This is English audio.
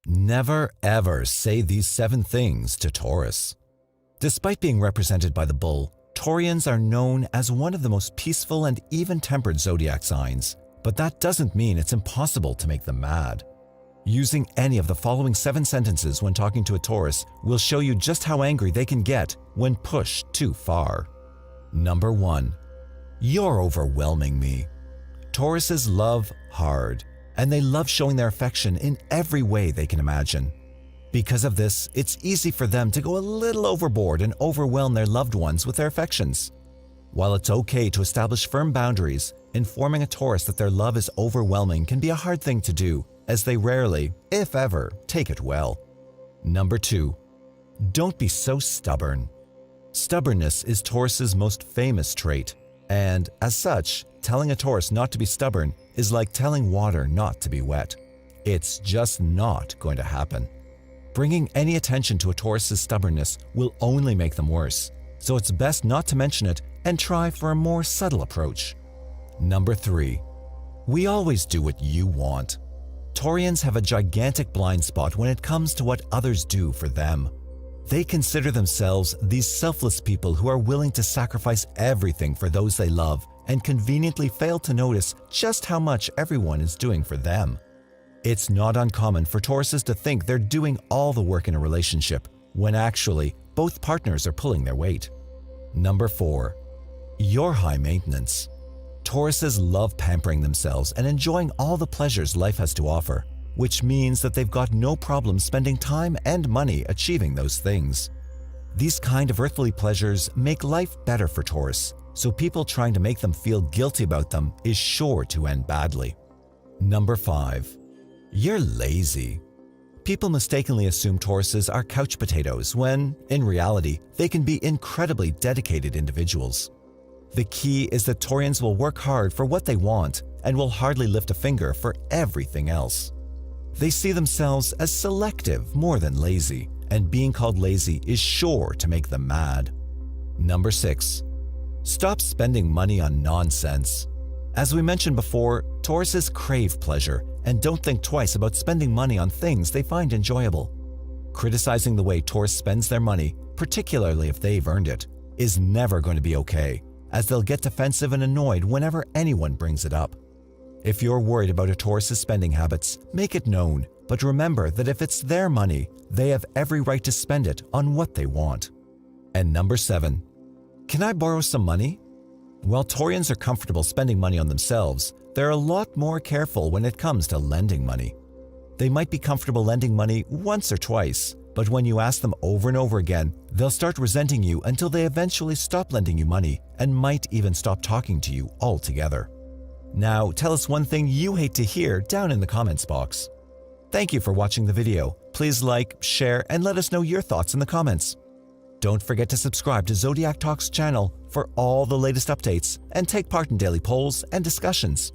Never ever say these 7 things to Taurus. Despite being represented by the bull, Taurians are known as one of the most peaceful and even-tempered zodiac signs, but that doesn't mean it's impossible to make them mad. Using any of the following 7 sentences when talking to a Taurus will show you just how angry they can get when pushed too far. Number 1. You're overwhelming me. Tauruses love hard, and they love showing their affection in every way they can imagine. Because of this, it's easy for them to go a little overboard and overwhelm their loved ones with their affections. While it's okay to establish firm boundaries, informing a Taurus that their love is overwhelming can be a hard thing to do, as they rarely, if ever, take it well. Number 2. Don't be so stubborn. Stubbornness is Taurus's most famous trait, and as such, telling a Taurus not to be stubborn is like telling water not to be wet. It's just not going to happen. Bringing any attention to a Taurus's stubbornness will only make them worse, so it's best not to mention it and try for a more subtle approach. Number 3. We always do what you want. Taurians have a gigantic blind spot when it comes to what others do for them. They consider themselves these selfless people who are willing to sacrifice everything for those they love and conveniently fail to notice just how much everyone is doing for them. It's not uncommon for Tauruses to think they're doing all the work in a relationship, when actually both partners are pulling their weight. Number 4. You're high maintenance. Tauruses love pampering themselves and enjoying all the pleasures life has to offer, which means that they've got no problem spending time and money achieving those things. These kind of earthly pleasures make life better for Taurus, so people trying to make them feel guilty about them is sure to end badly. Number 5. You're lazy. People mistakenly assume Tauruses are couch potatoes when, in reality, they can be incredibly dedicated individuals. The key is that Taurians will work hard for what they want and will hardly lift a finger for everything else. They see themselves as selective more than lazy, and being called lazy is sure to make them mad. Number 6. Stop spending money on nonsense. As we mentioned before, Tauruses crave pleasure and don't think twice about spending money on things they find enjoyable. Criticizing the way Taurus spends their money, particularly if they've earned it, is never going to be okay, as they'll get defensive and annoyed whenever anyone brings it up. If you're worried about a Taurus's spending habits, make it known, but remember that if it's their money, they have every right to spend it on what they want. And number 7. Can I borrow some money? While Taurians are comfortable spending money on themselves, they're a lot more careful when it comes to lending money. They might be comfortable lending money once or twice, but when you ask them over and over again, they'll start resenting you until they eventually stop lending you money and might even stop talking to you altogether. Now, tell us one thing you hate to hear down in the comments box. Thank you for watching the video. Please like, share, and let us know your thoughts in the comments. Don't forget to subscribe to Zodiac Talks channel for all the latest updates and take part in daily polls and discussions.